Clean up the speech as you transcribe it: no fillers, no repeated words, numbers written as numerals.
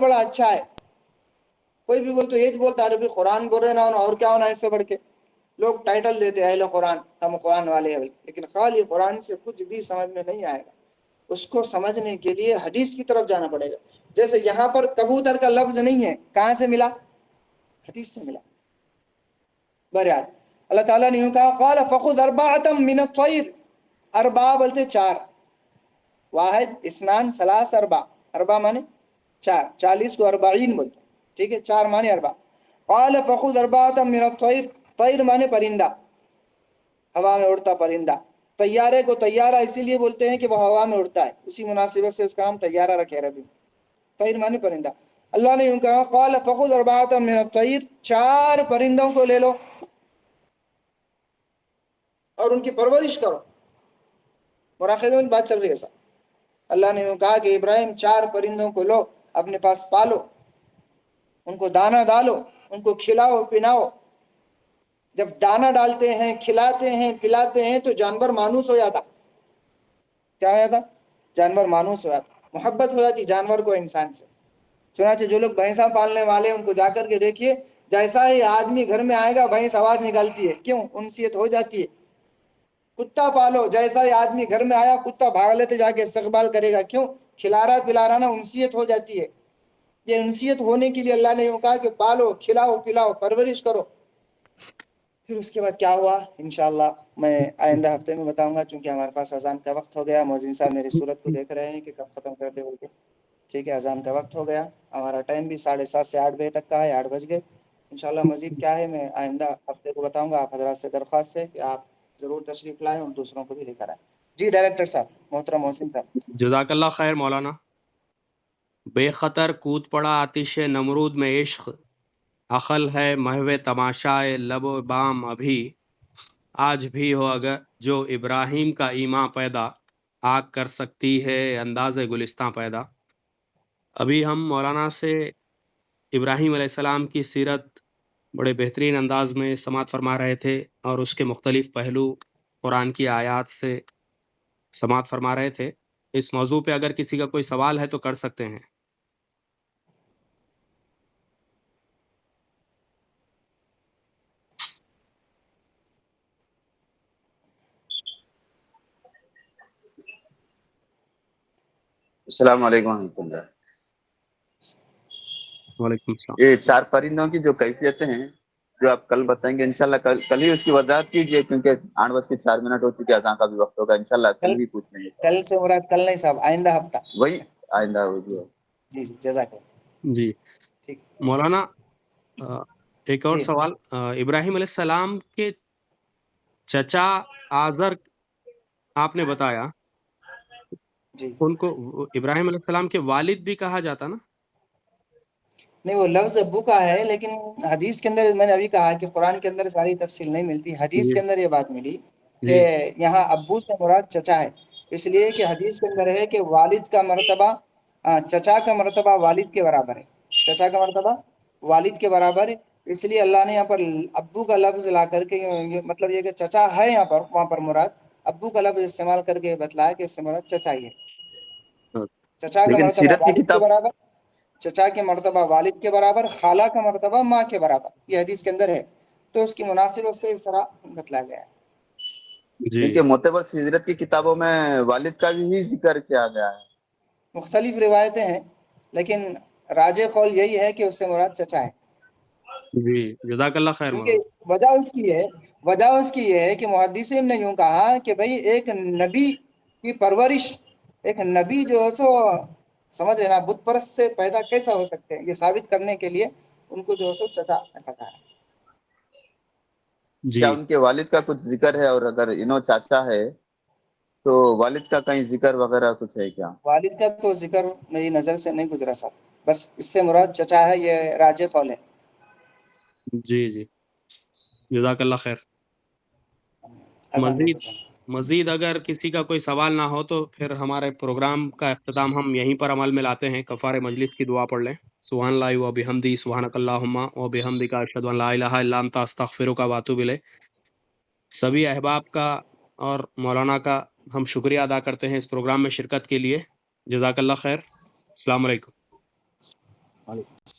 بڑا اچھا ہے. کوئی بھی بولتا یہ بولتا عربی قرآن بول رہے نہ ہونا اور کیا ہونا اس سے بڑھ کے. لوگ ٹائٹل دیتے اہل قرآن، ہم قرآن والے ہیں، لیکن خالی قرآن سے کچھ بھی سمجھ میں نہیں آئے گا. اس کو سمجھنے کے لیے حدیث کی طرف جانا پڑے گا. جیسے یہاں پر کبوتر کا لفظ نہیں ہے، کہاں سے ملا؟ حدیث سے ملا. بہرحال اللہ تعالیٰ نے یوں کہا قال فخذ اربعۃ من الطیر. اربع بولتے چار، واحد اثنان ثلاث اربع. اربع مانے چار، 40 کو اربعین بولتے، ٹھیک ہے، چار مانے اربع. قال فخذ اربعۃ من الطیر. طیر مانے پرندہ، ہوا میں اڑتا پرندہ. طیارے کو طیارہ اسی لیے بولتے ہیں کہ وہ ہوا میں اڑتا ہے، اسی مناسبت سے اس کا نام طیارہ رکھے عربی. طیر مانے پرندہ. اللہ نے یوں کہا قال فخذ اربعۃ من الطیر، چار پرندوں کو لے لو اور ان کی پرورش کرو. مراقبے میں بات چل رہی ہے سر. اللہ نے یوں کہا کہ ابراہیم چار پرندوں کو لو، اپنے پاس پالو، ان کو دانہ ڈالو، ان کو کھلاؤ پلاؤ. جب دانہ ڈالتے ہیں، کھلاتے ہیں، پلاتے ہیں تو جانور مانوس ہو جاتا. کیا ہو جاتا؟ جانور مانوس ہو جاتا، محبت ہو جاتی جانور کو انسان سے. چنانچہ جو لوگ بھینسا پالنے والے ان کو جا کر کے دیکھیے، جیسا ہی آدمی گھر میں آئے گا بھینس آواز نکالتی ہے. کیوں؟ انسیت ہو جاتی ہے. کتا پالو، جیسا ہی آدمی گھر میں آیا کتا بھاگ لیتے جا کے استقبال کرے گا. کیوں؟ کھلا رہا پلا رہا نا، انسیت ہو جاتی ہے. یہ انسیت ہونے کے لیے اللہ نے یوں کہا کہ پالو، کھلاؤ پلاؤ، پرورش کرو. پھر اس کے بعد کیا ہوا انشاءاللہ میں آئندہ ہفتے میں بتاؤں گا، چونکہ ہمارے پاس اذان کا وقت ہو گیا. مؤذن صاحب میری صورت کو دیکھ رہے ہیں کہ کب ختم کر دے بول کے. ٹھیک ہے، اذان کا وقت ہو گیا. ہمارا ٹائم بھی 7:30 سے 8 بجے تک کا ہے، 8 بج گئے. انشاءاللہ مزید کیا ہے میں آئندہ ہفتے کو بتاؤں گا. آپ حضرات سے درخواست ہے کہ آپ ضرور تشریف لائیں اور دوسروں کو بھی لے کر آئیں. جی ڈائریکٹر صاحب، محترم محسن صاحب. جزاک اللہ خیر مولانا. بے خطر کود پڑا آتش نمرود میں عشق، عقل ہے محو تماشائے لب و بام ابھی. آج بھی ہو اگر جو ابراہیم کا ایمان پیدا، آگ کر سکتی ہے انداز گلستاں پیدا. ابھی ہم مولانا سے ابراہیم علیہ السلام کی سیرت بڑے بہترین انداز میں سماعت فرما رہے تھے، اور اس کے مختلف پہلو قرآن کی آیات سے سماعت فرما رہے تھے. اس موضوع پہ اگر کسی کا کوئی سوال ہے تو کر سکتے ہیں. السلام علیکم ورحمۃ اللہ. وعلیکم السلام. یہ چار پرندوں کی جو کیفیتیں ہیں جو آپ کل بتائیں گے انشاءاللہ، کل ہی اس کی وضاحت کیجیے، کیونکہ 8:04 ہو چکی ہے، اذان کا بھی وقت ہوگا. انشاءاللہ کل ہی پوچھ لیں گے. کل سے مراد کل نہیں صاحب، آئندہ ہفتہ. وہی آئندہ ہوگی. جی جی جزاک اللہ. جی ٹھیک. مولانا ایک اور جی سوال. ابراہیم علیہ السلام کے چچا آزر آپ نے بتایا، جی. ان کو ابراہیم علیہ السلام کے والد بھی کہا جاتا نا؟ نہیں، وہ لفظ ابو کا ہے، لیکن حدیث کے اندر میں نے ابھی کہا کہ قرآن کے اندر ساری تفصیل نہیں ملتی. حدیث جی کے اندر یہ بات ملی کہ جی یہاں ابو سے مراد چچا ہے، اس لیے کہ حدیث کے اندر ہے کہ والد کا مرتبہ چچا کا مرتبہ والد کے برابر ہے. چچا کا مرتبہ والد کے برابر ہے. اس لیے اللہ نے یہاں پر ابو کا لفظ لا کر کے مطلب یہ کہ چچا ہے یہاں پر، وہاں پر مراد ابو کا لفظ استعمال کر کے بتلایا کہ اس سے مراد چچا ہی ہے. چچا کا لیکن مرتبہ سیرت کی والد کے کتاب برابر، چچا کے مرتبہ والد کے برابر، خالہ کا مرتبہ ماں کے برابر، یہ حدیث کے اندر ہے. تو اس کی مناسبت سے اس طرح بتلایا گیا ہے. جی کیونکہ معتبر سیرت کی کتابوں میں والد کا بھی ذکر کیا گیا ہے. مختلف روایتیں ہیں، لیکن راجح قول یہی ہے کہ اس سے مراد چچا ہے. جی جزاک اللہ خیر کیونکہ مولانا. وجہ اس کی یہ ہے کہ محدثین نے یوں کہا کہ بھئی ایک نبی کی پرورش، ایک نبی جو ہے سو سمجھ رہے نا بت پرست سے پیدا کیسا ہو سکتے ہیں، یہ ثابت کرنے کے لیے ان کو جو ہے سو چچا ایسا کہا ہے. جی کیا ان کے والد کا کچھ ذکر ہے؟ اور اگر انہوں چاچا ہے تو والد کا کہیں ذکر وغیرہ کچھ ہے کیا؟ والد کا تو ذکر میری نظر سے نہیں گزرا صاحب، بس اس سے مراد چچا ہے، یہ راجح قول ہے. جی جی جزاک اللہ خیر. مزید اگر کسی کا کوئی سوال نہ ہو تو پھر ہمارے پروگرام کا اختتام ہم یہیں پر عمل میں لاتے ہیں. کفار مجلس کی دعا پڑھ لیں. سبحان اللہ و بحمدی سبحانک اللہم و بحمدک اشہد ان لا الہ الا انت استغفرک و اتوب الیک. سبھی احباب کا اور مولانا کا ہم شکریہ ادا کرتے ہیں اس پروگرام میں شرکت کے لیے. جزاک اللہ خیر. السلام علیکم. وعلیکم